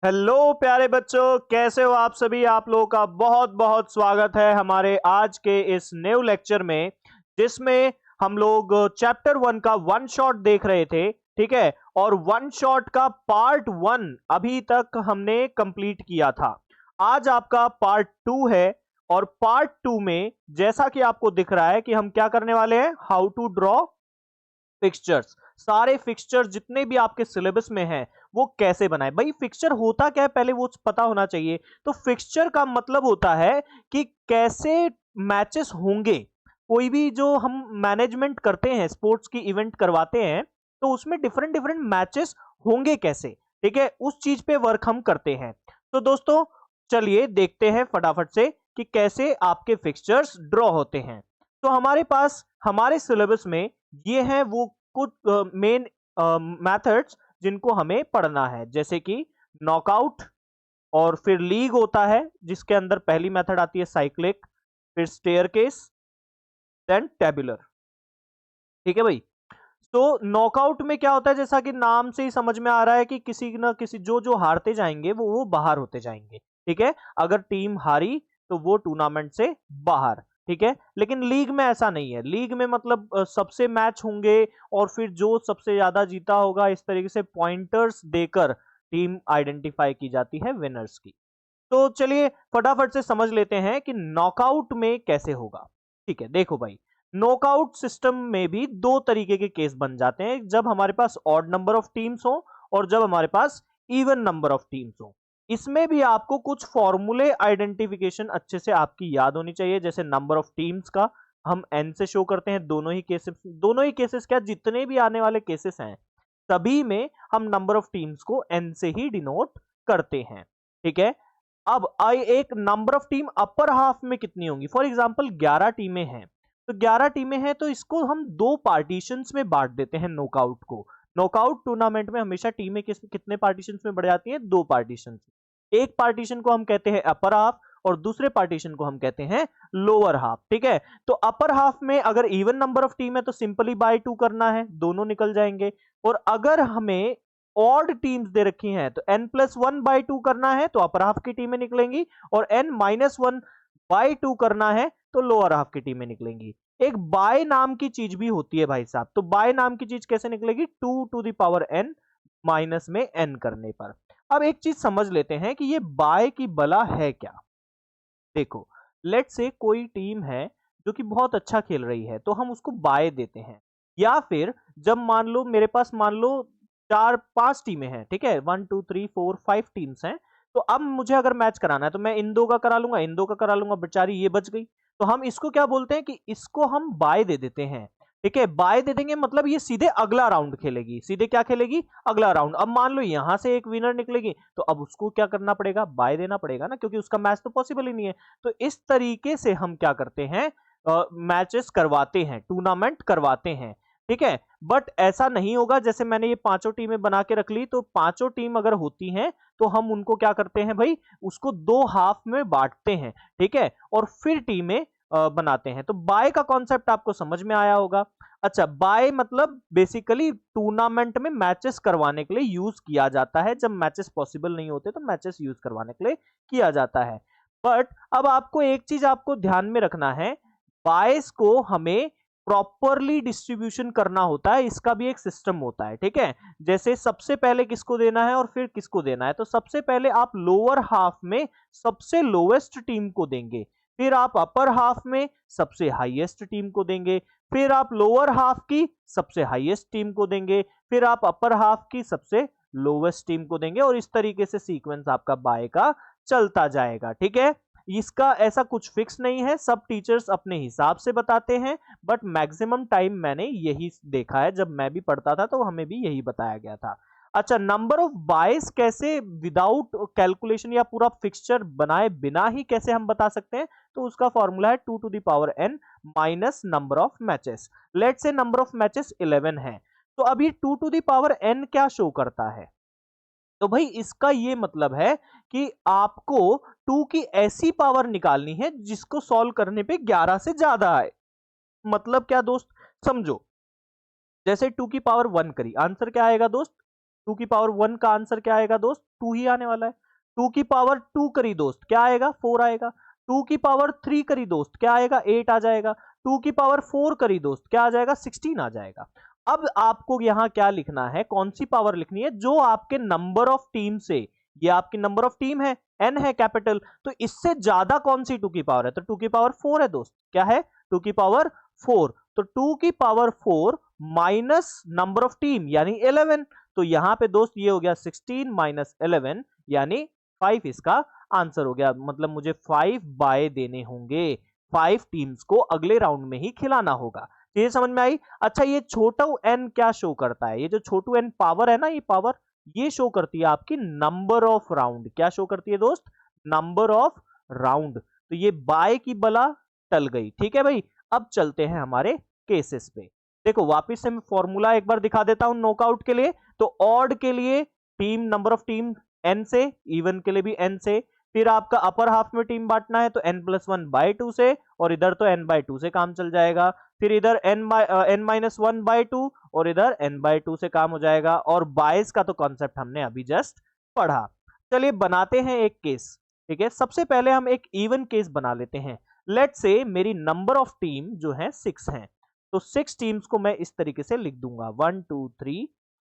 Hello प्यारे बच्चों, कैसे हो आप सभी। आप लोगों का बहुत बहुत स्वागत है हमारे आज के इस न्यू लेक्चर में, जिसमें हम लोग चैप्टर 1 का वन शॉट देख रहे थे। ठीक है, और वन शॉट का पार्ट 1 अभी तक हमने कंप्लीट किया था। आज आपका पार्ट 2 है, और पार्ट 2 में जैसा कि आपको दिख रहा है कि हम क्या करने वाले हैं, हाउ टू ड्रॉ फिक्सचर्स। सारे फिक्सचर जितने भी आपके सिलेबस में हैं वो कैसे बनाए। भाई फिक्सचर होता क्या है पहले वो पता होना चाहिए। तो फिक्सचर का मतलब होता है कि कैसे मैचेस होंगे। कोई भी जो हम मैनेजमेंट करते हैं, स्पोर्ट्स की इवेंट करवाते हैं, तो उसमें डिफरेंट डिफरेंट मैचेस होंगे कैसे। ठीक है, उस चीज पे वर्क हम करते हैं। तो दोस्तों चलिए देखते हैं फटाफट से कि कैसे आपके फिक्सचर्स ड्रॉ होते हैं। तो हमारे पास हमारे सिलेबस में ये हैं वो कुछ मेन मेथड्स जिनको हमें पढ़ना है, जैसे कि नॉकआउट, और फिर लीग होता है जिसके अंदर पहली मेथड आती है साइक्लिक, फिर स्टेयरकेस, देन टेबुलर। ठीक है भाई। तो नॉकआउट में क्या होता है, जैसा कि नाम से ही समझ में आ रहा है कि किसी ना किसी जो जो हारते जाएंगे वो बाहर होते जाएंगे। ठीक है, अगर टीम हारी तो वो टूर्नामेंट से बाहर। ठीक है, लेकिन लीग में ऐसा नहीं है। लीग में मतलब सबसे मैच होंगे, और फिर जो सबसे ज्यादा जीता होगा, इस तरीके से पॉइंटर्स देकर टीम आइडेंटिफाई की जाती है विनर्स की। तो चलिए फटाफट से समझ लेते हैं कि नॉकआउट में कैसे होगा। ठीक है, देखो भाई, नॉकआउट सिस्टम में भी दो तरीके के केस बन जाते हैं, जब हमारे पास ऑड नंबर ऑफ टीम्स हो और जब हमारे पास इवन नंबर ऑफ टीम्स हो। इसमें भी आपको कुछ फॉर्मूले आइडेंटिफिकेशन अच्छे से आपकी याद होनी चाहिए। जैसे नंबर ऑफ टीम्स का हम एन से शो करते हैं दोनों ही केसेस क्या, जितने भी आने वाले केसेस हैं सभी में हम नंबर ऑफ टीम्स को एन से ही डिनोट करते हैं। ठीक है, अब आई एक number of team upper half में कितनी होंगी। फॉर एग्जांपल 11 टीमें हैं, तो 11 टीमें हैं तो इसको हम दो पार्टीशंस में बांट देते हैं नॉकआउट को। नॉकआउट टूर्नामेंट में हमेशा टीमें कितने पार्टीशंस में बढ़ जाती हैं, दो पार्टीशंस। एक पार्टीशन को हम कहते हैं अपर हाफ और दूसरे पार्टीशन को हम कहते हैं लोअर हाफ। ठीक है, तो अपर हाफ में अगर इवन नंबर ऑफ टीम है तो सिंपली बाय 2 करना है, दोनों निकल जाएंगे। और अगर हमें ऑड टीम्स दे रखी हैं तो n+1/2 करना है तो अपर हाफ की टीमें निकलेंगी, और n-1/2 करना है तो लोअर हाफ की टीमें निकलेंगी। एक बाय नाम की चीज भी होती है भाई साहब। तो बाय नाम की चीज कैसे निकलेगी, 2n माइनस में n करने पर। अब एक चीज समझ लेते हैं कि ये बाय की बला है क्या। देखो, लेट से कोई टीम है जो कि बहुत अच्छा खेल रही है, तो हम उसको बाय देते हैं। या फिर जब मान लो मेरे पास मान लो 4-5 टीमें हैं, ठीक है, 1 2 3 4 5 टीम्स हैं, तो अब मुझे अगर मैच कराना है तो मैं इन दो का करा लूंगा, इन दो का करा लूंगा, बेचारी ये बच गई। तो हम इसको क्या बोलते हैं कि इसको हम बाय दे देते हैं। ठीक है, बाय दे देंगे मतलब ये सीधे अगला राउंड खेलेगी। सीधे क्या खेलेगी, अगला राउंड। अब मान लो यहां से एक विनर निकलेगी, तो अब उसको क्या करना पड़ेगा, बाय देना पड़ेगा ना, क्योंकि उसका मैच तो पॉसिबल ही नहीं है। तो इस तरीके से हम क्या करते हैं, मैचेस करवाते हैं, टूर्नामेंट करवाते हैं। ठीक है, बट ऐसा नहीं होगा जैसे मैंने ये पांचों टीमें बना के रख ली, तो पांचों टीम अगर होती हैं तो हम उनको क्या करते हैं भाई, उसको दो हाफ में बांटते हैं। ठीक है, और फिर टीमें बनाते हैं। तो बाय का कॉन्सेप्ट आपको समझ में आया होगा। अच्छा, बाय मतलब बेसिकली टूर्नामेंट में मैचेस करवाने के लिए यूज किया जाता है। जब मैचेस पॉसिबल नहीं होते तो मैचेस यूज करवाने के लिए किया जाता है। बट अब आपको एक चीज आपको ध्यान में रखना है, बायस को हमें प्रॉपरली डिस्ट्रीब्यूशन करना होता है। इसका भी एक सिस्टम होता है। ठीक है, जैसे सबसे पहले किसको देना है और फिर किसको देना है। तो सबसे पहले आप लोअर हाफ में सबसे लोएस्ट टीम को देंगे, फिर आप अपर हाफ में सबसे हाईएस्ट टीम को देंगे, फिर आप लोअर हाफ की सबसे हाईएस्ट टीम को देंगे, फिर आप अपर हाफ की सबसे लोवेस्ट टीम को देंगे, और इस तरीके से सीक्वेंस आपका बाय का चलता जाएगा। ठीक है, इसका ऐसा कुछ फिक्स नहीं है, सब टीचर्स अपने हिसाब से बताते हैं, बट मैक्सिमम टाइम मैंने यही देखा है। जब मैं भी पढ़ता था तो हमें भी यही बताया गया था। अच्छा, नंबर ऑफ बायस कैसे विदाउट कैलकुलेशन या पूरा फिक्सचर बनाए बिना ही कैसे हम बता सकते हैं, तो उसका फॉर्मूला है 2n minus number of matches. Let say number of matches 11 है, तो अभी 2n क्या शो करता है। तो भाई इसका ये मतलब है कि आपको 2 की ऐसी पावर निकालनी है जिसको सॉल्व करने पे 11 से ज्यादा आए। मतलब क्या दोस्त, समझो, जैसे 2 की पावर 1 करी, आंसर क्या आएगा दोस्त, 2 की पावर 1 का आंसर क्या आएगा दोस्त? 2 ही आने वाला है। 2 की पावर 2 करी दोस्त, क्या आएगा? 4 आएगा। 2 की पावर 3 करी दोस्त, क्या आएगा? 8 आ जाएगा। 2 की पावर 4 करी दोस्त, क्या आ जाएगा? 16 आ जाएगा। अब आपको यहां क्या लिखना है, कौन सी पावर लिखनी है? जो आपके नंबर ऑफ टीम से, ये आपकी नंबर ऑफ टीम है, एन है कैपिटल, तो इससे ज्यादा कौन सी 2 की पावर है? तो 2 की पावर 4 है दोस्त। क्या है? 2 की पावर 4। तो 2 की power 4 minus number of team यानी 11। तो यहां पे दोस्त ये हो गया 16 माइनस 11 यानी 5 इसका आंसर हो गया। मतलब मुझे 5 बाय देने होंगे, 5 टीम्स को अगले राउंड में ही खिलाना होगा। ये समझ में आई? अच्छा, ये छोटू एन क्या शो करता है? ये जो छोटू एन पावर है ना, ये पावर ये शो करती है आपकी नंबर ऑफ राउंड। क्या शो करती है दोस्त? Number of round. तो ये बाय की बला टल गई। ठीक है भाई, अब चलते हैं हमारे केसेस पे। देखो वापिस से मैं फॉर्मूला एक बार दिखा देता हूं नॉकआउट के लिए। तो ऑड के लिए team number of team N से, इवन के लिए भी एन से, फिर आपका अपर हाफ में टीम बांटना है तो n+1/2 से, और इधर तो n/2 से काम चल जाएगा। फिर इधर n-1/2 और इधर n/2 से काम हो जाएगा। और बायस का तो कॉन्सेप्ट हमने अभी जस्ट पढ़ा। चलिए बनाते हैं एक केस। ठीक है, सबसे पहले हम एक इवन केस बना लेते हैं। लेट से मेरी नंबर ऑफ टीम जो है 6 है, तो 6 टीम्स को मैं इस तरीके से लिख दूंगा 1 2 3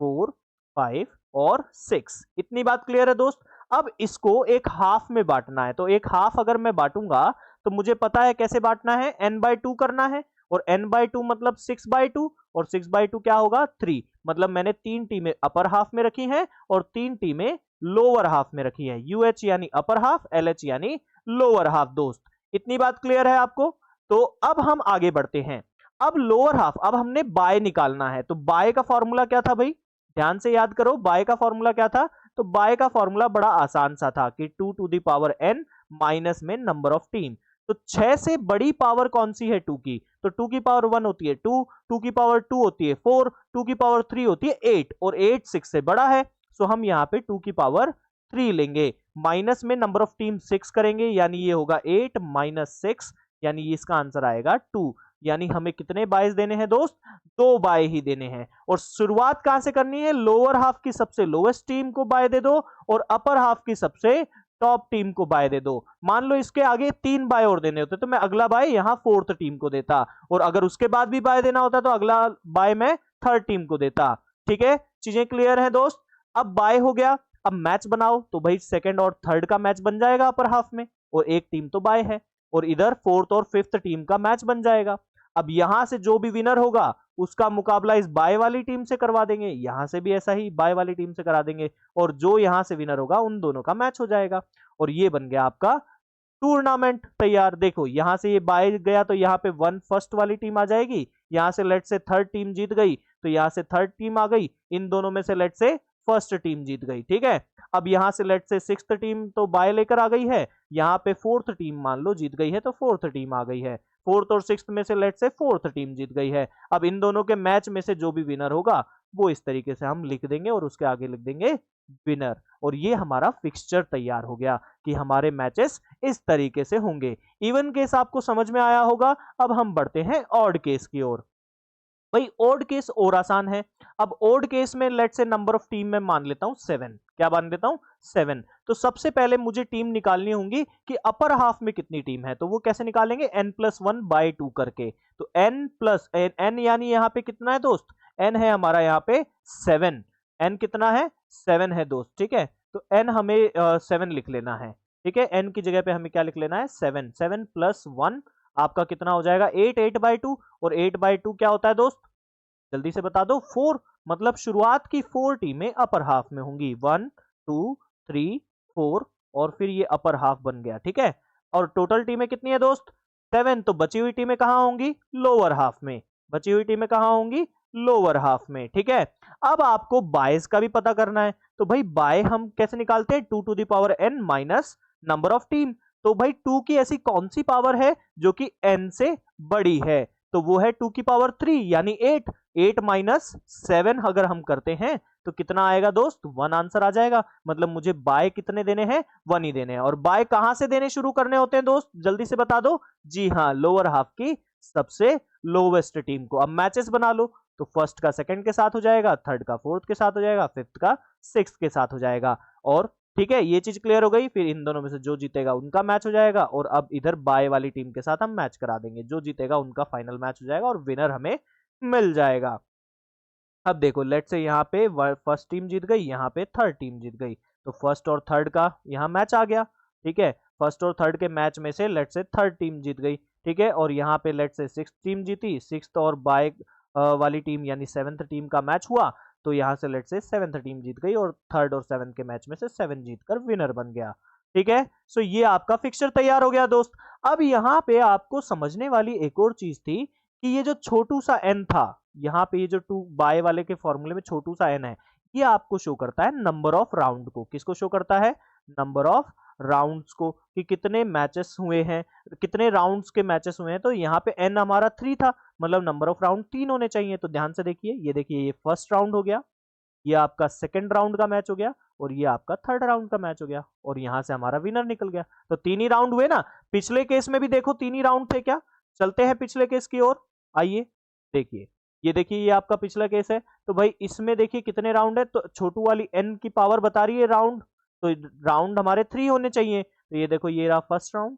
4 5 और 6। इतनी बात क्लियर है दोस्त? अब इसको एक हाफ में बांटना है। तो एक हाफ अगर मैं बांटूंगा तो मुझे पता है कैसे बांटना है, n/2 करना है। और n/2 मतलब 6/2, और 6/2 क्या होगा? 3। मतलब मैंने 3 टीमें अपर हाफ में रखी हैं और 3 टीमें लोअर हाफ में रखी हैं। UH यानी अपर हाफ, LH यानी लोअर हाफ। दोस्त इतनी बात क्लियर है आपको? तो अब हम आगे बढ़ते हैं। अब लोअर हाफ, अब हमने बाय निकालना है। तो बाय का फॉर्मूला क्या था भाई? ध्यान से याद करो, बाय का फॉर्मूला क्या था? तो बाय का फॉर्मूला बड़ा आसान सा था कि 2 to the power n minus में नंबर ऑफ टीम। तो 6 से बड़ी पावर कौन सी है 2 की? तो 2 की पावर 1 होती है 2, 2 की पावर 2 होती है 4, 2 की पावर 3 होती है 8, और 8 6 से बड़ा है। सो हम यहाँ पे 2 की पावर 3 लेंगे, माइनस में नंबर ऑफ टीम 6 करेंगे, यानी ये होगा 8 माइनस 6, यानी इसका आंसर आएगा 2। यानी हमें कितने बायस देने हैं दोस्त? 2 बाय ही देने हैं। और शुरुआत कहां से करनी है? लोअर हाफ की सबसे लोएस्ट टीम को बाय दे दो और अपर हाफ की सबसे टॉप टीम को बाय दे दो। मान लो इसके आगे 3 बाय और देने होते तो मैं अगला बाय यहां 4th टीम को देता, और अगर उसके बाद भी बाय देना होता तो अगला बाय मैं 3rd टीम को देता। ठीक है, चीजें क्लियर है दोस्त? अब बाय हो गया, अब मैच बनाओ। तो भाई 2nd और 3rd का मैच बन जाएगा अपर हाफ में, और एक टीम तो बाय है, और इधर 4th और 5th टीम का मैच बन जाएगा। अब यहां से जो भी विनर होगा उसका मुकाबला इस बाय वाली टीम से करवा देंगे, यहां से भी ऐसा ही बाय वाली टीम से करा देंगे, और जो यहां से विनर होगा उन दोनों का मैच हो जाएगा। और ये बन गया आपका टूर्नामेंट तैयार। देखो यहां से ये बाय गया तो यहाँ पे 1 फर्स्ट वाली टीम आ जाएगी, यहां से लेट से 3rd टीम जीत गई तो यहां से 3rd टीम आ गई, इन दोनों में से लेट से 1st टीम जीत गई। ठीक है, अब यहां से लेट से 6th टीम तो बाय लेकर आ गई है, यहाँ पे 4th टीम मान लो जीत गई है तो 4th टीम आ गई है, 4th और 6th में से लेट से 4th टीम जीत गई है। अब इन दोनों के मैच में से जो भी विनर होगा वो इस तरीके से हम लिख देंगे और उसके आगे लिख देंगे विनर। और ये हमारा फिक्सचर तैयार हो गया कि हमारे मैचेस इस तरीके से होंगे। इवन केस आपको समझ में आया होगा। अब हम बढ़ते हैं ऑड केस की ओर। भाई ओड केस और आसान है। अब ओड केस में late say number of team में मान लेता हूं 7। क्या मान लेता हूं? 7। तो सबसे पहले मुझे टीम निकालनी होंगी कि अपर हाफ में कितनी टीम है। तो वो कैसे निकालेंगे? n+1/2 करके। तो n यानी यहां पे कितना है दोस्त? n है हमारा यहाँ पे 7। n कितना है? 7 है दोस्त। ठीक है, तो n हमें 7 लिख लेना है। ठीक है, n की जगह पे हमें क्या लिख लेना है? 7। 7 + 1 आपका कितना हो जाएगा? 8। 8/2, और 8/2 क्या होता है दोस्त? जल्दी से बता दो। 4। मतलब शुरुआत की 4 टीमें अपर हाफ में होंगी, 1 2 3 4, और फिर ये अपर हाफ बन गया। ठीक है, और टोटल टीमें कितनी है दोस्त? 7। तो बची हुई टीमें कहां होंगी? लोअर हाफ में। बची हुई टीमें कहां होंगी? लोअर हाफ में। ठीक है, अब आपको बायस का भी पता करना है। तो भाई बाय हम कैसे निकालते हैं? 2 to the power n minus number of team. तो भाई 2 की ऐसी कौन सी पावर है जो कि n से बड़ी है? तो वो है 2 की पावर 3 यानी 8। 8 माइनस 7 अगर हम करते हैं तो कितना आएगा दोस्त? 1 आंसर आ जाएगा। मतलब मुझे बाय कितने देने हैं? 1 ही देने हैं। और बाय कहां से देने शुरू करने होते हैं दोस्त? जल्दी से बता दो। जी हां, लोअर हाफ की सबसे लोवेस्ट टीम को। अब मैचेस बना लो। तो फर्स्ट का सेकंड के साथ हो जाएगा, थर्ड का फोर्थ के साथ हो जाएगा, फिफ्थ का सिक्स्थ के साथ हो जाएगा। और ठीक है, ये चीज क्लियर हो गई। फिर इन दोनों में से जो जीतेगा उनका मैच हो जाएगा, और अब इधर बाय वाली टीम के साथ हम मैच करा देंगे, जो जीतेगा उनका फाइनल मैच हो जाएगा और विनर हमें मिल जाएगा। अब देखो लेट से यहाँ पे फर्स्ट टीम जीत गई, यहाँ पे थर्ड टीम जीत गई, तो फर्स्ट और थर्ड का यहाँ मैच आ गया। ठीक है, फर्स्ट और थर्ड के मैच में से लेट से थर्ड टीम जीत गई। ठीक है, और यहाँ पे लेट से सिक्स्थ टीम जीती, सिक्स्थ और बाय वाली टीम यानी सेवंथ टीम का मैच हुआ, तो यहाँ से लेट से सेवंथ टीम जीत गई और थर्ड और सेवंथ के मैच में से सेवन जीतकर विनर बन गया। ठीक है, सो ये आपका फिक्सचर तैयार हो गया दोस्त। अब यहाँ पे आपको समझने वाली एक और चीज थी कि ये जो छोटू सा एन था, यहाँ पे ये जो टू बाय वाले के फॉर्मूले में छोटू सा एन है, ये आपको शो करता है नंबर ऑफ राउंड को। किसको शो करता है? नंबर ऑफ राउंड्स को, कि कितने मैचेस हुए हैं, कितने राउंड्स के मैचेस हुए हैं। तो यहाँ पे एन हमारा 3 था, मतलब नंबर ऑफ राउंड 3 होने चाहिए। तो ध्यान से देखिए, ये देखिए, ये फर्स्ट राउंड हो गया, ये आपका सेकंड राउंड का मैच हो गया, और ये आपका थर्ड राउंड का मैच हो गया, और यहां से हमारा विनर निकल गया। तो 3 ही राउंड हुए ना। पिछले केस में भी देखो 3 ही राउंड थे क्या? चलते हैं पिछले केस की ओर, आइए देखिए। ये देखिए, ये आपका पिछला केस है। तो भाई इसमें देखिए कितने राउंड है, तो छोटू वाली एन की पावर बता रही है राउंड, तो राउंड हमारे 3 होने चाहिए। तो ये देखो, ये रहा फर्स्ट राउंड,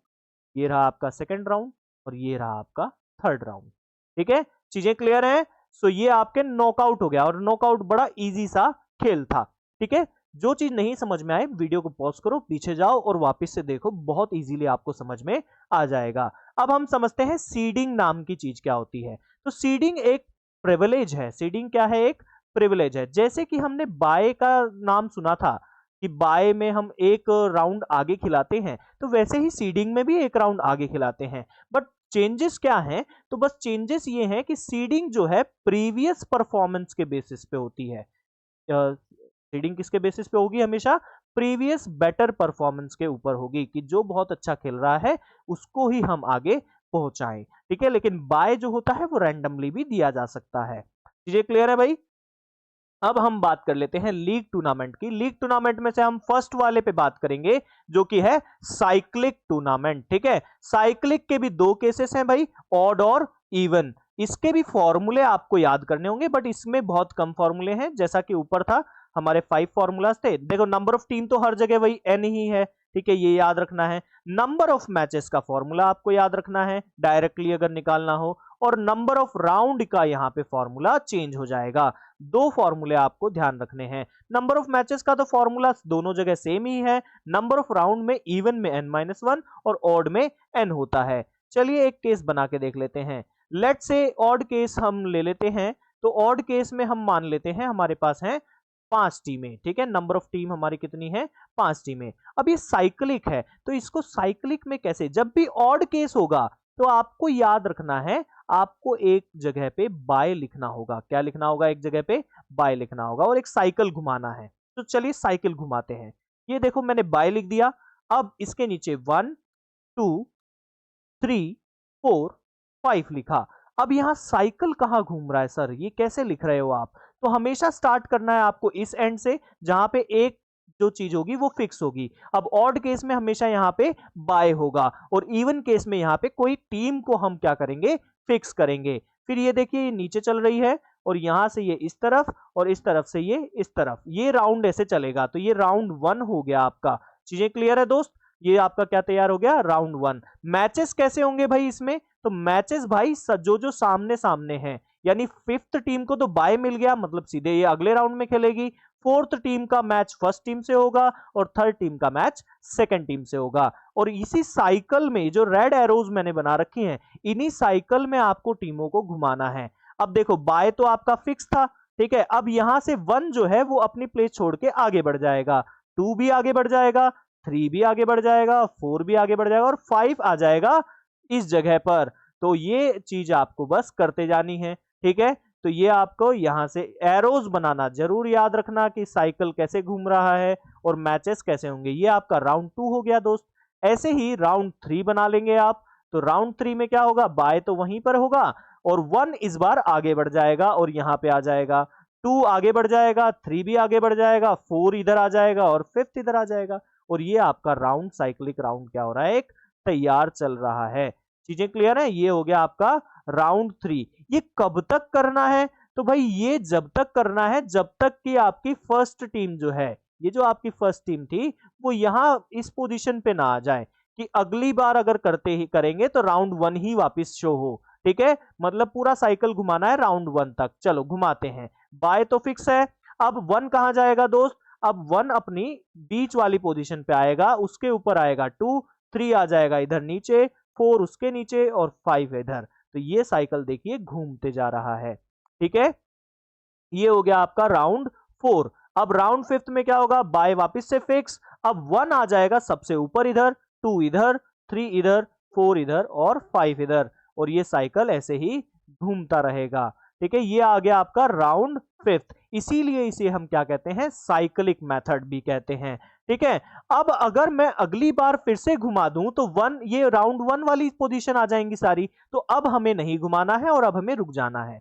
ये रहा आपका सेकंड राउंड, और ये रहा आपका थर्ड राउंड। ठीक है, चीजें क्लियर हैं? सो ये आपके नॉकआउट हो गया, और नॉकआउट बड़ा इजी सा खेल था। ठीक है, जो चीज नहीं समझ में आए वीडियो को पॉज करो, पीछे जाओ और वापस से देखो, बहुत इजीली आपको समझ में आ जाएगा। अब हम समझते हैं सीडिंग नाम की चीज क्या होती है। तो सीडिंग एक प्रिविलेज है। सीडिंग क्या है? एक प्रिविलेज है। जैसे कि हमने बाय का नाम सुना था कि बाय में हम एक राउंड आगे खिलाते हैं, तो वैसे ही सीडिंग में भी एक राउंड आगे खिलाते हैं। बट चेंजेस क्या हैं? तो बस चेंजेस ये हैं कि सीडिंग जो है प्रीवियस परफॉर्मेंस के बेसिस पे होती है। सीडिंग किसके बेसिस पे होगी? हमेशा प्रीवियस बेटर परफॉर्मेंस के ऊपर होगी, कि जो बहुत अच्छा खेल रहा है उसको ही हम आगे पहुंचाएं। ठीक है, लेकिन बाय जो होता है वो रैंडमली भी दिया जा सकता है। चीजें क्लियर है भाई? अब हम बात कर लेते हैं लीग टूर्नामेंट की। लीग टूर्नामेंट में से हम फर्स्ट वाले पे बात करेंगे, जो कि है साइक्लिक टूर्नामेंट। ठीक है, साइक्लिक के भी 2 केसेस हैं भाई, ऑड और इवन। इसके भी फॉर्मूले आपको याद करने होंगे, बट इसमें बहुत कम फॉर्मूले हैं। जैसा कि ऊपर था, हमारे 5 फॉर्मूलाज थे। देखो, नंबर ऑफ टीम तो हर जगह वही एन ही है। ठीक है, ये याद रखना है। नंबर ऑफ मैचेस का फॉर्मूला आपको याद रखना है, डायरेक्टली अगर निकालना हो। और नंबर ऑफ राउंड का यहाँ पे फॉर्मूला चेंज हो जाएगा। 2 फॉर्मूले आपको ध्यान रखने हैं। नंबर ऑफ मैचेस का तो फॉर्मूला दोनों जगह सेम ही है। नंबर ऑफ राउंड में इवन में n-1 और ऑड में n होता है। चलिए एक केस बना के देख लेते हैं। लेट से ऑड केस हम ले लेते हैं। तो ऑड केस में हम मान लेते हैं हमारे पास है 5 टीमें। ठीक है, नंबर ऑफ टीम हमारी कितनी है? 5 टीमें। अब ये साइक्लिक है, तो इसको साइक्लिक में कैसे? जब भी ऑड केस होगा तो आपको याद रखना है, आपको एक जगह पे बाय लिखना होगा। क्या लिखना होगा? एक जगह पे बाय लिखना होगा, और एक साइकिल घुमाना है। तो चलिए साइकिल घुमाते हैं। ये देखो, मैंने बाय लिख दिया। अब इसके नीचे 1 2 3 4 5 लिखा। अब यहां साइकिल कहां घूम रहा है सर? ये कैसे लिख रहे हो आप? तो हमेशा स्टार्ट करना है आपको इस एंड से, जहां पे एक जो चीज होगी वो फिक्स होगी। अब ऑड केस में हमेशा यहाँ पे बाय होगा, और इवन केस में यहाँ पे कोई टीम को हम क्या करेंगे? फिक्स करेंगे। फिर ये देखिए, ये नीचे चल रही है, और यहां से ये इस तरफ, और इस तरफ से ये इस तरफ, ये राउंड ऐसे चलेगा। तो ये राउंड 1 हो गया आपका। चीजें क्लियर है दोस्त? ये आपका क्या तैयार हो गया? राउंड 1। मैचेस कैसे होंगे भाई इसमें? तो मैचेस भाई जो जो सामने सामने हैं, यानी फिफ्थ टीम को तो बाय मिल गया, मतलब सीधे ये अगले राउंड में खेलेगी। फोर्थ टीम का मैच फर्स्ट टीम से होगा, और थर्ड टीम का मैच सेकंड टीम से होगा। और इसी साइकिल में जो रेड एरोज मैंने बना रखी हैं, इन्हीं साइकिल में आपको टीमों को घुमाना है। अब देखो, बाय तो आपका फिक्स था। ठीक है, अब यहां से 1 जो है वो अपनी प्लेस छोड़ के आगे बढ़ जाएगा, 2 भी आगे बढ़ जाएगा, 3 भी आगे बढ़ जाएगा, 4 भी आगे बढ़ जाएगा, और 5 आ जाएगा इस जगह पर। तो ये चीज आपको बस करते जानी है। ठीक है, तो ये आपको यहां से एरोज बनाना जरूर याद रखना, कि साइकिल कैसे घूम रहा है और मैचेस कैसे होंगे। ये आपका राउंड 2 हो गया दोस्त। ऐसे ही राउंड 3 बना लेंगे आप। तो राउंड 3 में क्या होगा? बाय तो वहीं पर होगा, और 1 इस बार आगे बढ़ जाएगा और यहां पे आ जाएगा, 2 आगे बढ़ जाएगा, 3 भी आगे बढ़ जाएगा, 4 इधर आ जाएगा, और 5th इधर आ जाएगा। और ये आपका राउंड, साइक्लिक राउंड क्या हो रहा है? एक तैयार चल रहा है। चीजें क्लियर है? ये हो गया आपका राउंड 3। ये कब तक करना है? तो भाई ये जब तक करना है जब तक कि आपकी फर्स्ट टीम जो है, ये जो आपकी फर्स्ट टीम थी वो यहां इस पोजीशन पे ना आ जाए कि अगली बार अगर करते ही करेंगे तो राउंड 1 ही वापस शो हो। ठीक है, मतलब पूरा साइकिल घुमाना है राउंड 1 तक। चलो घुमाते हैं। बाय तो फिक्स है। अब 1 कहां जाएगा दोस्त? अब 1 अपनी बीच वाली पोजीशन पे आएगा, उसके ऊपर आएगा 2, 3 आ जाएगा इधर नीचे, 4 उसके नीचे और 5 इधर। तो ये साइकिल देखिए घूमते जा रहा है। ठीक है, ये हो गया आपका राउंड 4। अब राउंड 5 में क्या होगा? बाय वापस से फिक्स। अब 1 आ जाएगा सबसे ऊपर इधर, 2 इधर, 3 इधर, 4 इधर और 5 इधर, और ये साइकिल ऐसे ही घूमता रहेगा। ठीक है, ये आ गया आपका राउंड 5। इसीलिए इसे हम क्या कहते हैं? साइक्लिक मेथड भी कहते हैं। ठीक है, अब अगर मैं अगली बार फिर से घुमा दूं तो 1, ये राउंड 1 वाली पोजीशन आ जाएंगी सारी, तो अब हमें नहीं घुमाना है और अब हमें रुक जाना है।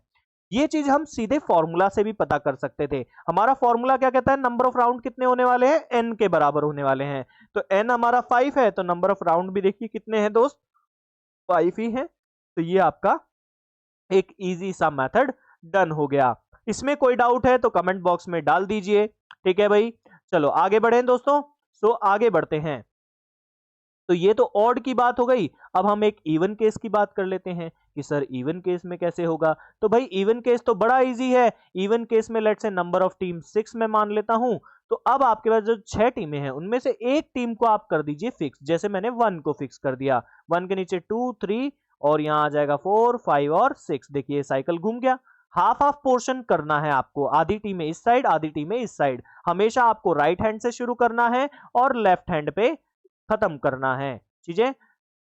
ये चीज हम सीधे फॉर्मूला से भी पता कर सकते थे। हमारा फॉर्मूला क्या कहता है? नंबर ऑफ राउंड कितने होने वाले हैं? n के बराबर होने वाले हैं। तो n हमारा 5 है, तो नंबर ऑफ राउंड भी देखिए कितने हैं दोस्त? 5 ही है। तो ये आपका एक इजी सा मेथड डन हो गया। इसमें कोई डाउट है तो कमेंट बॉक्स में डाल दीजिए। ठीक है भाई, चलो आगे बढ़े दोस्तों। सो आगे बढ़ते हैं। तो ये तो ऑड की बात हो गई। अब हम एक इवन केस की बात कर लेते हैं कि सर इवन केस में कैसे होगा। तो भाई इवन केस तो बड़ा इजी है। इवन केस में let's say number of team 6 में मान लेता हूं। तो अब आपके पास जो 6 टीमें हैं उनमें से एक टीम को आप कर दीजिए फिक्स, जैसे मैंने 1 को फिक्स कर दिया। 1 के नीचे 2, 3 और यहां आ जाएगा 4, 5 और 6। देखिए साइकिल घूम गया। हाफ हाफ पोर्शन करना है आपको, आधी टीमें इस साइड आधी टीमें इस साइड। हमेशा आपको राइट हैंड से शुरू करना है और लेफ्ट हैंड पे खत्म करना है चीजें।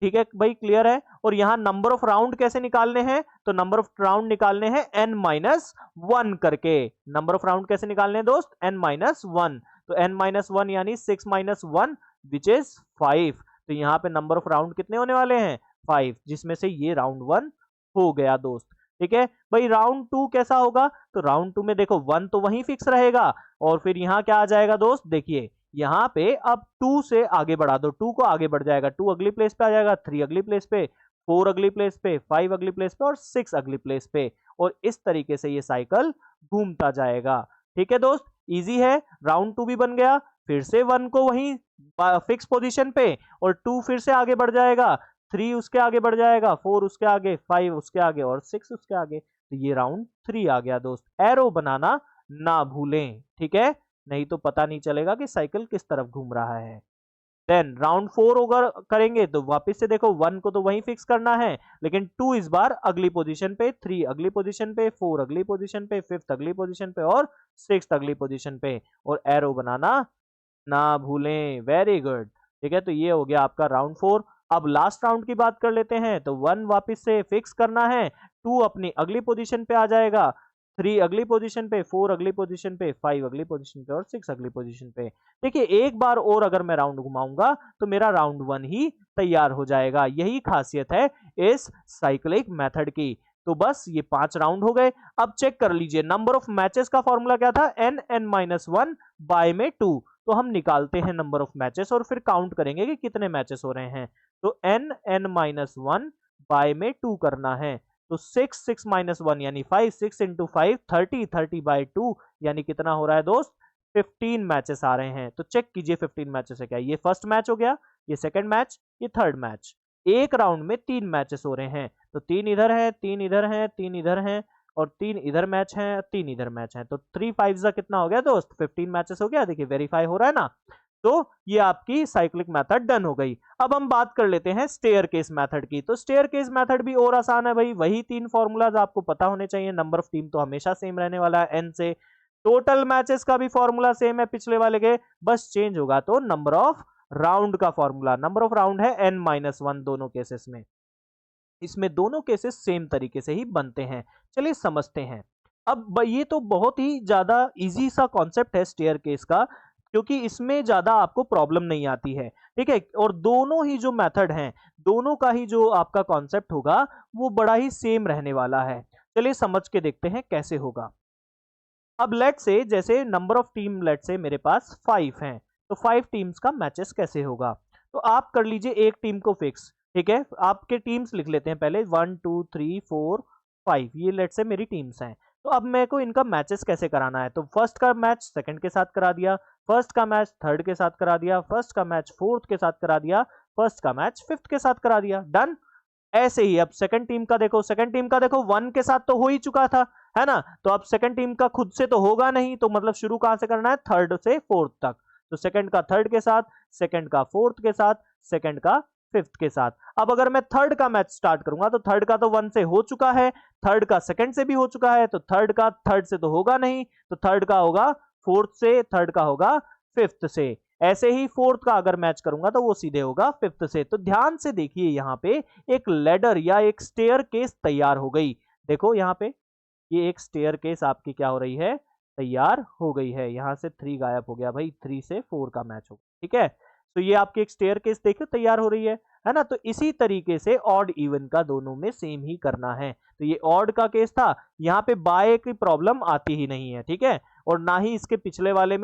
ठीक है भाई, क्लियर है। और यहां नंबर ऑफ राउंड कैसे निकालने हैं? तो नंबर ऑफ राउंड निकालने हैं n-1 करके। नंबर ऑफ राउंड कैसे निकालने हैं दोस्त? n-1। तो n-1 यानी 6 - 1 विच इज 5। तो यहां पे नंबर ऑफ राउंड कितने होने वाले हैं? 5, जिसमें से ये राउंड 1 हो गया दोस्त। ठीक है भाई, राउंड 2 कैसा होगा? तो राउंड 2 में देखो 1 तो वहीं फिक्स रहेगा और फिर यहां क्या आ जाएगा दोस्त? देखिए यहां पे अब 2 से आगे बढ़ा दो, 2 को आगे बढ़ जाएगा, 2 अगली प्लेस पे आ जाएगा, 3 अगली प्लेस पे, 4 अगली प्लेस पे, 5 अगली प्लेस पे और 6 अगली प्लेस पे। और इस तरीके से ये साइकिल घूमता जाएगा। ठीक है दोस्त, इजी है। राउंड 2 भी बन गया। फिर से 1 को वहीं फिक्स पोजीशन पे और 2 फिर से आगे बढ़ जाएगा, 3 उसके आगे बढ़ जाएगा, 4 उसके आगे, 5 उसके आगे और 6 उसके आगे। तो ये राउंड 3 आ गया दोस्त। एरो बनाना ना भूलें, ठीक है, नहीं तो पता नहीं चलेगा कि साइकिल किस तरफ घूम रहा है। देन राउंड 4 अगर करेंगे तो वापस से देखो 1 को तो वहीं फिक्स करना है, लेकिन 2 इस बार अगली पोजीशन पे, 3 अगली पोजीशन पे, 4 अगली पोजीशन पे, 5th अगली पोजीशन पे और 6th अगली पोजीशन पे। और एरो बनाना ना भूलें। Very good. ठीक है, तो ये हो गया आपका राउंड 4। अब लास्ट राउंड की बात कर लेते हैं। तो 1 वापस से फिक्स करना है, 2 अपनी अगली पोजीशन पे आ जाएगा, 3 अगली पोजीशन पे, 4 अगली पोजीशन पे, 5 अगली पोजीशन पे और 6 अगली पोजीशन पे। देखिए एक बार और अगर मैं राउंड घुमाऊंगा तो मेरा राउंड 1 ही तैयार हो जाएगा। यही खासियत है इस साइक्लिक मेथड की। तो बस ये 5 राउंड हो गए। अब चेक कर लीजिए नंबर ऑफ मैचेस का फॉर्मूला क्या था? n-1 बाय में 2। तो हम निकालते हैं नंबर ऑफ मैचेस और फिर काउंट करेंगे कि कितने मैचेस हो रहे हैं। तो n-1 बाय में 2 करना है। तो 6 -1 यानी 5, 6 इंटू 5 30, 30 बाई 2 यानी कितना हो रहा है दोस्त? 15 मैचेस आ रहे हैं। तो चेक कीजिए 15 मैचेस है क्या? ये फर्स्ट मैच हो गया, ये सेकंड मैच, ये थर्ड मैच। एक राउंड में 3 मैचेस हो रहे हैं। तो 3 इधर है, 3 इधर है, 3 इधर है और 3 इधर मैच है, 3 इधर मैच है। तो 3 5 कितना हो गया दोस्त? 15 मैचेस हो गया। देखिए वेरीफाई हो रहा है ना। तो ये आपकी साइक्लिक मेथड डन हो गई। अब हम बात कर लेते हैं स्टेयर केस मेथड की। तो स्टेयर केस मेथड भी और आसान है भाई। वही 3 फॉर्मूलाज आपको पता होने चाहिए। नंबर ऑफ टीम तो हमेशा सेम रहने वाला है n से। टोटल मैचेस का भी फॉर्मूला सेम है पिछले वाले के, बस चेंज होगा तो नंबर ऑफ राउंड का फॉर्मूला। नंबर ऑफ राउंड है n-1 दोनों केसेस में। इसमें दोनों केसेस सेम तरीके से ही बनते हैं। चलिए समझते हैं। अब ये तो बहुत ही ज्यादा इजी सा कॉन्सेप्ट है स्टेयर केस का, क्योंकि इसमें ज्यादा आपको प्रॉब्लम नहीं आती है। ठीक है, और दोनों ही जो मेथड हैं, दोनों का ही जो आपका कॉन्सेप्ट होगा वो बड़ा ही सेम रहने वाला है। चलिए समझ के देखते हैं कैसे होगा। अब लेट से जैसे नंबर ऑफ टीम लेट से मेरे पास 5 हैं, तो 5 टीम्स का मैचेस कैसे होगा? तो आप कर लीजिए एक टीम को फिक्स। ठीक है, आपके टीम्स लिख लेते हैं पहले 1 2 3 4 5, ये लेट से मेरी टीम्स हैं। तो अब मेरे को इनका मैचेस कैसे कराना है, तो फर्स्ट का मैच सेकंड के साथ करा दिया, फर्स्ट का मैच थर्ड के साथ करा दिया, फर्स्ट का मैच फोर्थ के साथ करा दिया, फर्स्ट का मैच फिफ्थ के साथ करा दिया, डन। ऐसे ही अब सेकंड टीम का देखो, सेकंड टीम का देखो वन के साथ तो हो ही चुका था, है ना। तो अब सेकंड टीम का खुद से तो होगा नहीं, तो मतलब शुरू कहां से करना है, थर्ड से फोर्थ तक। तो सेकंड का थर्ड के साथ, सेकंड का फोर्थ के साथ, सेकंड का फिफ्थ के साथ। अब अगर मैं थर्ड का मैच स्टार्ट करूंगा तो थर्ड का तो वन से हो चुका है, थर्ड का सेकंड से भी हो चुका है, तो थर्ड का थर्ड से तो होगा नहीं, तो थर्ड का होगा फोर्थ से, थर्ड का होगा फिफ्थ से। ऐसे ही फोर्थ का अगर मैच करूंगा तो वो सीधे होगा फिफ्थ से। तो ध्यान से देखिए यहाँ पे एक लेडर या एक स्टेयर केस तैयार हो गई। देखो यहाँ पे ये एक स्टेयर केस आपकी क्या हो रही है, तैयार हो गई है। यहाँ से 3 गायब हो गया भाई, 3 से 4 का मैच हो, ठीक है। तो ये आपकी एक स्टेयर केस देखो तैयार हो रही है ना। तो इसी तरीके से ऑड इवन का दोनों में सेम ही करना है। तो ये ऑड का केस था, यहाँ पे बाय की प्रॉब्लम आती ही नहीं है, ठीक है। और ना ही इसके पिछले वाले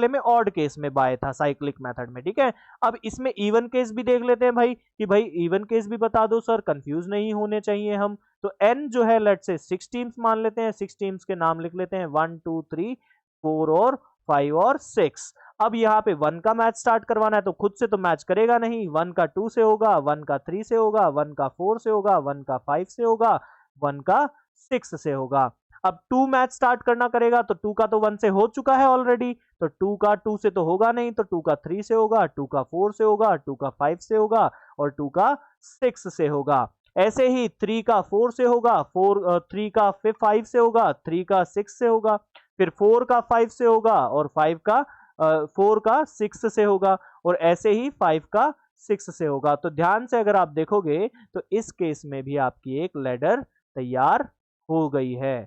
में ऑड केस में बाय था साइक्लिक मेथड में, ठीक है। अब इसमें इवन केस भी देख लेते हैं भाई, कि भाई इवन केस भी बता दो सर, कंफ्यूज नहीं होने चाहिए हम। तो एन जो है लेट से 6 टीम्स मान लेते हैं, 6 टीम्स के नाम लिख लेते हैं, 1 2 3 4 और 5 और 6। अब यहाँ पे 1 का मैच स्टार्ट करवाना है, तो खुद से तो मैच करेगा नहीं, 1 का 2 से होगा, 1 का 3 से होगा, 1 का 4 से होगा, 1 का 5 से होगा, 1 का 6 से होगा। अब 2 मैच स्टार्ट करना करेगा, तो 2 का तो 1 से हो चुका है ऑलरेडी, तो 2 का 2 से तो होगा नहीं, तो 2 का 3 से होगा, 2 का 4 से होगा, 2 का 5 से होगा और 2 का 6 से होगा। ऐसे ही 3 का 4 से होगा, 3 का 5 से होगा, 3 का 6 से होगा, फिर 4 का 5 से होगा और 4 का 6 से होगा, और ऐसे ही 5 का 6 से होगा। तो ध्यान से अगर आप देखोगे तो इस केस में भी आपकी एक लैडर तैयार हो गई है,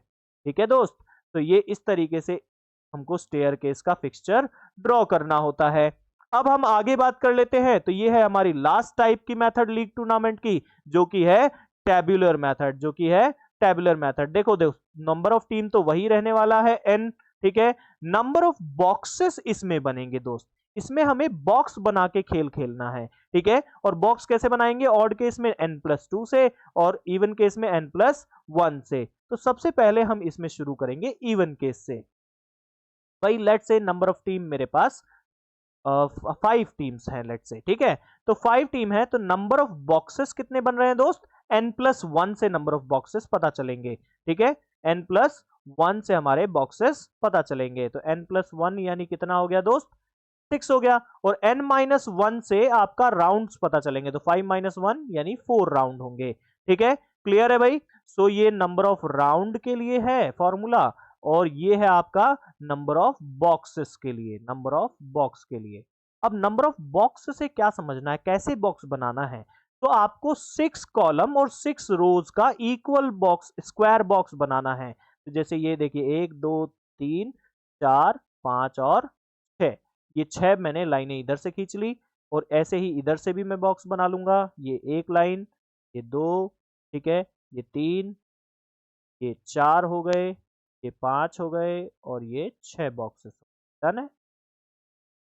ठीक है दोस्त। तो ये इस तरीके से हमको स्टेयर केस का फिक्सचर ड्रॉ करना होता है। अब हम आगे बात कर लेते हैं, तो ये है हमारी लास्ट टाइप की मेथड लीग टूर्नामेंट की, जो कि है टेबुलर मेथड, जो कि है टेबुलर मेथड। देखो नंबर ऑफ टीम तो वही रहने वाला है n, ठीक है। नंबर ऑफ बॉक्सेस इसमें बनेंगे दोस्त, इसमें हमें बॉक्स बना के खेल खेलना है, ठीक है। और बॉक्स कैसे बनाएंगे, ऑड केस में n+2 से और इवन केस में n+1 से। तो सबसे पहले हम इसमें शुरू करेंगे इवन केस से। भाई late say number of team मेरे पास 5 टीम्स हैं लेट से, ठीक है। तो 5 टीम है, तो नंबर ऑफ बॉक्सेस कितने बन रहे हैं दोस्त, n+1 से नंबर ऑफ बॉक्सेस पता चलेंगे, ठीक है। n+1 से हमारे बॉक्सेस पता चलेंगे, तो n+1 यानी कितना हो गया दोस्त, 6 हो गया। और n-1 से आपका राउंड्स पता चलेंगे, तो 5 - 1 यानी 4 राउंड होंगे, ठीक है। क्लियर है भाई। सो ये नंबर ऑफ राउंड के लिए है फॉर्मूला, और ये है आपका नंबर ऑफ बॉक्सेस के लिए, नंबर ऑफ बॉक्स के लिए। अब नंबर ऑफ बॉक्स से क्या समझना है, कैसे बॉक्स बनाना है, तो आपको 6 कॉलम और 6 रोज का इक्वल बॉक्स, स्क्वायर बॉक्स बनाना है। तो जैसे ये देखिए 1 2 3 4 5 और 6, ये 6 मैंने लाइनें इधर से खींच ली, और ऐसे ही इधर से भी मैं बॉक्स बना लूंगा। ये 1 लाइन, ये 2, ठीक है, ये 3, ये 4 हो गए, ये 5 हो गए और ये 6 बॉक्सेस, डन है,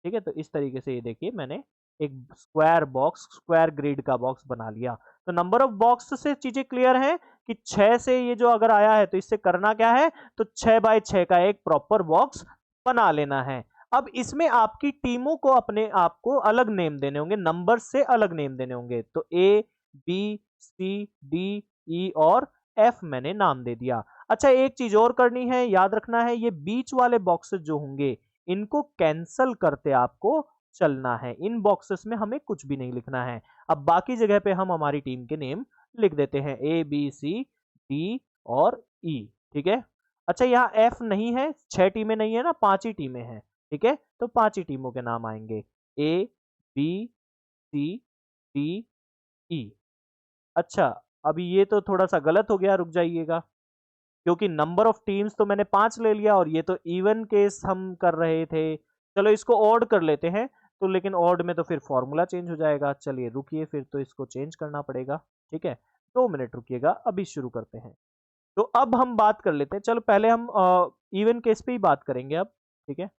ठीक है। तो इस तरीके से ये देखिए मैंने एक स्क्वायर बॉक्स, स्क्वायर ग्रिड का बॉक्स बना लिया। तो नंबर ऑफ बॉक्स से चीजें क्लियर हैं कि 6 से ये जो अगर आया है तो इससे करना क्या है, तो 6x6 का एक प्रॉपर बॉक्स बना लेना है। अब इसमें आपकी टीमों को अपने आप को अलग नेम देने होंगे, नंबर से अलग नेम देने होंगे। तो A B C D E और F मैंने नाम दे दिया। अच्छा एक चीज और करनी है, याद रखना है, ये बीच वाले बॉक्सेस जो होंगे इनको कैंसल करते आपको चलना है, इन बॉक्सेस में हमें कुछ भी नहीं लिखना है। अब बाकी जगह पे हम हमारी टीम के नेम लिख देते हैं, A B C D और E, ठीक है। अच्छा यहाँ F नहीं है, 6 टीमें नहीं है ना, 5 ही टीमें हैं, ठीक है। तो 5 ही टीमों के नाम आएंगे, A B C D E। अच्छा अभी ये तो थोड़ा सा गलत हो गया, रुक जाइएगा, क्योंकि नंबर ऑफ टीम्स तो मैंने 5 ले लिया और ये तो इवन केस हम कर रहे थे। चलो इसको ऑड कर लेते हैं, तो लेकिन ऑड में तो फिर फॉर्मूला चेंज हो जाएगा। चलिए रुकिए, फिर तो इसको चेंज करना पड़ेगा, ठीक है। 2 मिनट रुकिएगा, अभी शुरू करते हैं। तो अब हम बात कर लेते हैं, चलो पहले हम इवन केस पे ही बात करेंगे अब, ठीक है।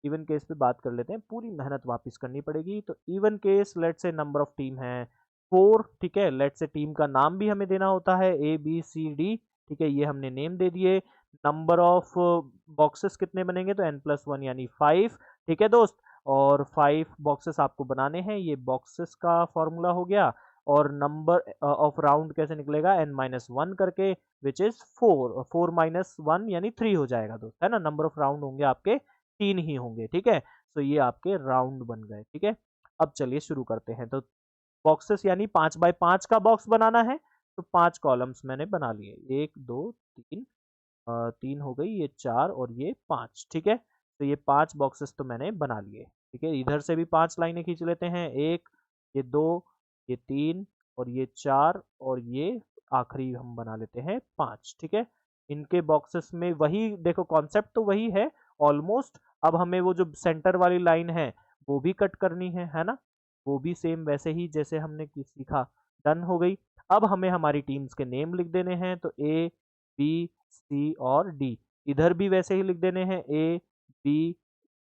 इवन केस पे बात कर लेते हैं, पूरी मेहनत वापस करनी पड़ेगी। तो even case late say number of team है 4, ठीक है। लेट से टीम का नाम भी हमें देना होता है A B C D, ठीक है, ये हमने नेम दे दिए। नंबर ऑफ बॉक्सेस कितने बनेंगे, तो n+1 यानी 5। ठीक है दोस्त, और 5 बॉक्सेस आपको बनाने हैं, ये बॉक्सेस का फॉर्मूला हो गया। और नंबर ऑफ राउंड कैसे निकलेगा, n-1 करके, विच इज 4। 4 - 1 यानी 3 हो जाएगा दोस्त, है ना। नंबर ऑफ राउंड होंगे आपके 3 ही होंगे। ठीक है, तो ये आपके राउंड बन गए। ठीक है, अब चलिए शुरू करते हैं। तो बॉक्सेस यानी 5x5 का बॉक्स बनाना है, तो 5 कॉलम्स मैंने बना लिए, 1 2 3, 3 हो गई, ये 4 और ये 5। ठीक है, तो ये 5 बॉक्सेस तो मैंने बना लिए। ठीक है, इधर से भी 5 लाइनें खींच लेते हैं, 1, ये 2, ये 3 और ये 4 और ये आखिरी हम बना लेते हैं 5। ठीक है, इनके बॉक्सेस में वही देखो, कॉन्सेप्ट तो वही है ऑलमोस्ट। अब हमें वो जो सेंटर वाली लाइन है वो भी कट करनी है ना। वो भी सेम वैसे ही जैसे हमने सीखा। डन हो गई। अब हमें हमारी टीम्स के नेम लिख देने हैं, तो ए बी सी और डी। इधर भी वैसे ही लिख देने हैं, ए बी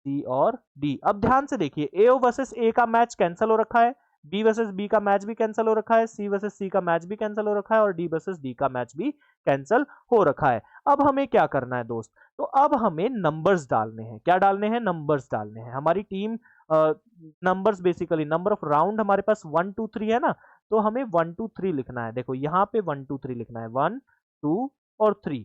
सी और डी। अब ध्यान से देखिए, ए वर्सेस ए का मैच कैंसिल हो रखा है, बी वर्सेस बी का मैच भी कैंसिल हो रखा है, सी वर्सेस सी का मैच भी कैंसिल हो रखा है और डी वर्सेस डी का मैच भी कैंसिल हो रखा है। अब हमें क्या करना है दोस्त, तो अब हमें नंबर्स डालने हैं। क्या डालने हैं, नंबर्स डालने हैं। हमारी team numbers basically, number of round हमारे पास 1 2 3 है ना, तो हमें 1 2 3 लिखना है। देखो यहाँ पे 1 2 3 लिखना है, 1 2 और 3।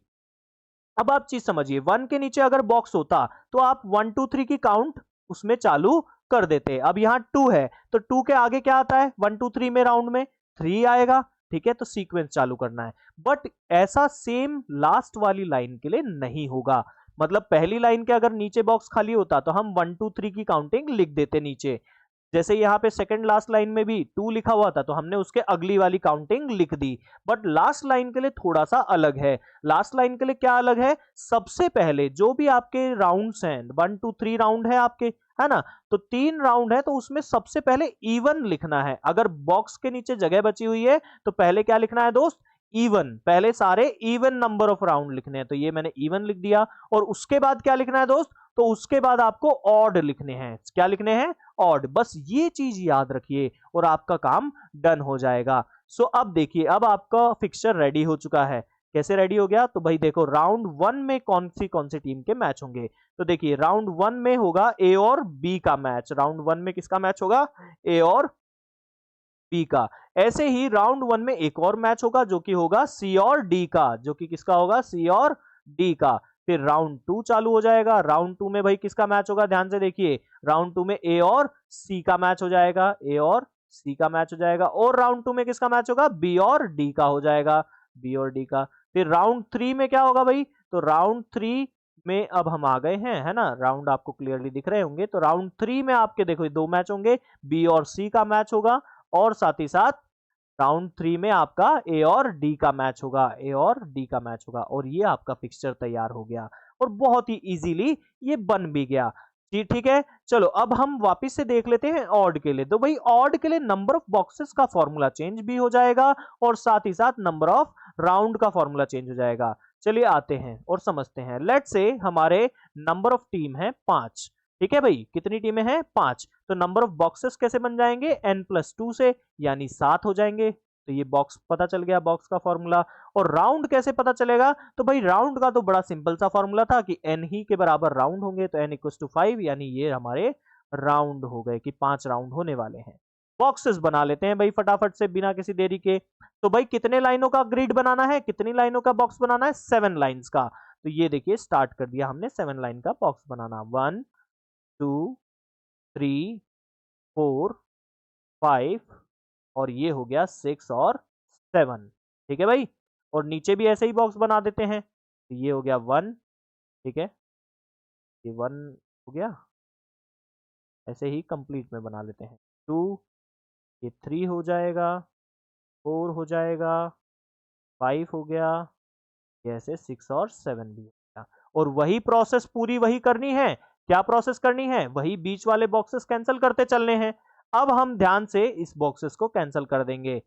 अब आप चीज समझिए, 1 के नीचे अगर बॉक्स होता तो आप 1 2 3 की काउंट उसमें चालू कर देते। अब यहाँ 2 है तो 2 के आगे क्या आता है, 1 2 3 में राउंड में 3 आएगा। ठीक है, तो सीक्वेंस चालू करना है। बट ऐसा सेम लास्ट वाली लाइन के लिए नहीं होगा। मतलब पहली लाइन के अगर नीचे बॉक्स खाली होता तो हम 1 2 3 की काउंटिंग लिख देते नीचे। जैसे यहाँ पे सेकंड लास्ट लाइन में भी 2 लिखा हुआ था तो हमने उसके अगली वाली काउंटिंग लिख दी। बट लास्ट लाइन के लिए थोड़ा सा अलग है। लास्ट लाइन के लिए क्या अलग है, सबसे पहले जो भी आपके राउंड्स हैं, 1 2 3 राउंड है आपके, है ना, तो 3 राउंड है तो उसमें सबसे पहले इवन लिखना है। अगर बॉक्स के नीचे जगह बची हुई है तो पहले क्या लिखना है दोस्त, इवन। पहले सारे इवन नंबर ऑफ राउंड लिखने हैं, तो ये मैंने इवन लिख दिया। और उसके बाद क्या लिखना है दोस्त, तो उसके बाद आपको ऑड लिखने हैं। क्या लिखने हैं, ऑड। बस ये चीज याद रखिए और आपका काम डन हो जाएगा। सो अब देखिए, अब आपका फिक्सचर रेडी हो चुका है। कैसे रेडी हो गया, तो भाई देखो राउंड 1 में कौन सी टीम के मैच होंगे। तो देखिए राउंड 1 में होगा ए और बी का मैच। राउंड 1 में किसका मैच होगा, ए और बी का। ऐसे ही राउंड 1 में एक और मैच होगा जो कि होगा सी और डी का, जो कि किसका होगा, सी और डी का। फिर राउंड 2 चालू हो जाएगा। राउंड 2 में भाई किसका मैच होगा, ध्यान से देखिए, राउंड 2 में ए और सी का मैच हो जाएगा, ए और सी का मैच हो जाएगा। और राउंड 2 में किसका मैच होगा, बी और डी का हो जाएगा, बी और डी का। फिर राउंड 3 में क्या होगा भाई, तो राउंड 3 में अब हम आ गए हैं, है ना, राउंड आपको क्लियरली दिख रहे होंगे। तो राउंड 3 में आपके देखो 2 मैच होंगे, बी और सी का मैच होगा और साथ ही साथ राउंड 3 में आपका ए और डी का मैच होगा, ए और डी का मैच होगा। और ये आपका फिक्सचर तैयार हो गया और बहुत ही इजीली ये बन भी गया। जी ठीक है, चलो अब हम वापस से देख लेते हैं ऑड के लिए। तो भाई ऑड के लिए नंबर ऑफ बॉक्सेस का फॉर्मूला चेंज भी हो जाएगा और साथ ही साथ नंबर ऑफ राउंड का फॉर्मूला चेंज हो जाएगा। चलिए आते हैं और समझते हैं। लेट्स से हमारे नंबर ऑफ टीम है 5। ठीक है भाई, कितनी टीमें हैं, 5। तो नंबर ऑफ बॉक्सेस कैसे बन जाएंगे, n+2 से, यानी 7 हो जाएंगे। तो ये बॉक्स पता चल गया, बॉक्स का फॉर्मूला। और राउंड कैसे पता चलेगा, तो भाई राउंड का तो बड़ा सिंपल सा फॉर्मूला था कि n ही के बराबर राउंड होंगे, तो n=5, यानी ये हमारे राउंड हो गए कि 5 राउंड होने वाले हैं। बॉक्सेस बना लेते हैं भाई फटाफट से बिना किसी देरी के। तो भाई कितने लाइनों का ग्रिड बनाना है, कितनी लाइनों का बॉक्स बनाना है, 7 लाइन्स का। तो ये देखिए स्टार्ट कर दिया हमने 7 लाइन का बॉक्स बनाना। 1 2 3 4 5 और ये हो गया 6 और 7। ठीक है भाई, और नीचे भी ऐसे ही बॉक्स बना देते हैं। तो ये हो गया 1, ठीक है, ये 1 हो गया, ऐसे ही कंप्लीट में बना लेते हैं। 2, ये 3 हो जाएगा, 4 हो जाएगा, 5 हो गया, ऐसे 6 और 7 भी हो गया। और वही प्रोसेस पूरी वही करनी है। क्या प्रोसेस करनी है, वही बीच वाले बॉक्सेस कैंसिल करते चलने हैं। अब हम ध्यान से इस बॉक्सेस को कैंसिल कर देंगे।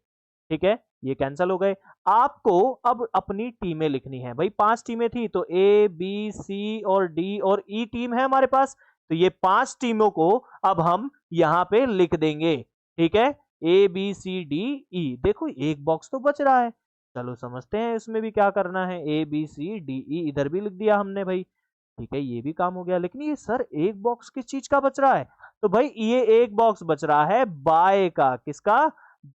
ठीक है, ये कैंसिल हो गए। आपको अब अपनी टीमें लिखनी है भाई। 5 टीमें थी तो ए बी सी और डी और ई टीम है हमारे पास। तो ये 5 टीमों को अब हम यहां पे लिख देंगे। ठीक है, A B C D E. देखो एक बॉक्स तो बच रहा है, चलो समझते हैं इसमें भी क्या करना है। A B C D E इधर भी लिख दिया हमने भाई। ठीक है, ये भी काम हो गया। लेकिन ये सर एक बॉक्स किस चीज का बच रहा है? तो भाई ये एक बॉक्स बच रहा है बाय का। किसका?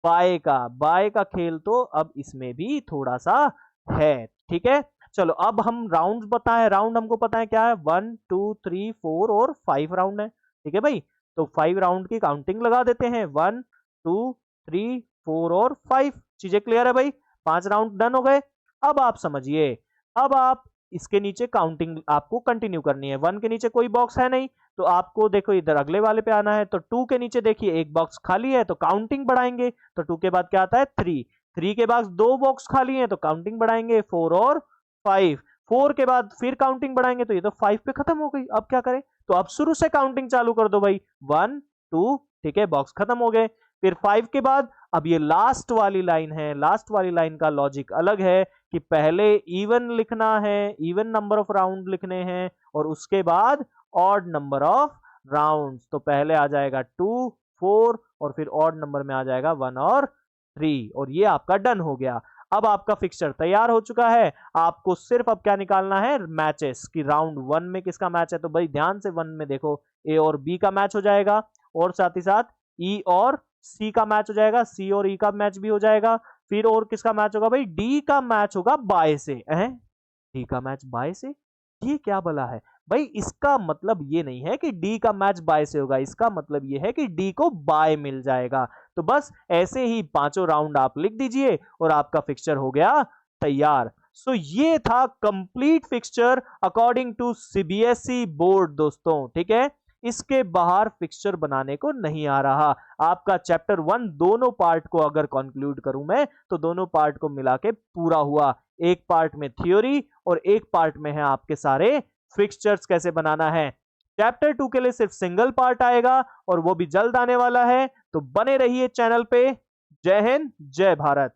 बाय का। बाय का खेल तो अब इसमें भी थोड़ा सा है। ठीक है, चलो अब हम राउंड बताएं। राउंड हमको पता है क्या है, 1 2 3 4 और 5 राउंड है। ठीक है भाई, तो 5 राउंड की काउंटिंग लगा देते हैं। 1 2 3 4 और 5। चीजें क्लियर है भाई? 5 राउंड डन हो गए। अब आप समझिए, अब आप इसके नीचे काउंटिंग आपको कंटिन्यू करनी है। 1 के नीचे कोई बॉक्स है नहीं, तो आपको देखो इधर अगले वाले पे आना है। तो 2 के नीचे देखिए एक बॉक्स खाली है, तो काउंटिंग बढ़ाएंगे। तो 2 के बाद क्या आता है? 3। 3 के बाद 2 बॉक्स खाली है, तो काउंटिंग बढ़ाएंगे 4 और 5। 4 के बाद फिर काउंटिंग बढ़ाएंगे, तो ये तो 5 पे खत्म हो गई। अब क्या करें? तो अब शुरू से काउंटिंग चालू कर दो भाई। 1 2, ठीक है, बॉक्स खत्म हो गए। फिर 5 के बाद अब ये लास्ट वाली लाइन है। लास्ट वाली लाइन का लॉजिक अलग है कि पहले इवन लिखना है, इवन नंबर ऑफ राउंड लिखने हैं, और उसके बाद ऑड नंबर ऑफ राउंड्स। तो पहले आ जाएगा 2 4 और फिर ऑड नंबर में आ जाएगा 1 और 3, और ये आपका डन हो गया। अब आपका फिक्सचर तैयार हो चुका है। आपको सिर्फ अब क्या निकालना है? मैचेस की। राउंड 1 में किसका मैच है? तो भाई ध्यान से 1 में देखो, ए और बी का मैच हो जाएगा, और साथ ही साथ ई और सी का मैच हो जाएगा, सी और ई का मैच भी हो जाएगा। फिर और किसका मैच होगा भाई? डी का मैच होगा बाय से। डी का मैच बाय से, ये क्या भला है भाई? इसका मतलब ये नहीं है कि डी का मैच बाय से होगा, इसका मतलब ये है कि डी को बाय मिल जाएगा। तो बस ऐसे ही पांचों राउंड आप लिख दीजिए और आपका फिक्सचर हो गया तैयार। सो ये था complete fixture according to CBSE board दोस्तों। ठीक है, इसके बाहर फिक्सचर बनाने को नहीं आ रहा। आपका चैप्टर 1 दोनों पार्ट को अगर कंक्लूड करूं मैं, तो दोनों पार्ट को मिला के पूरा हुआ। एक पार्ट में थ्योरी और एक पार्ट में है आपके सारे फिक्सचर्स कैसे बनाना है। चैप्टर 2 के लिए सिर्फ सिंगल पार्ट आएगा और वो भी जल्द आने वाला है, तो बने रहिए चैनल पे। जय हिंद, जय भारत।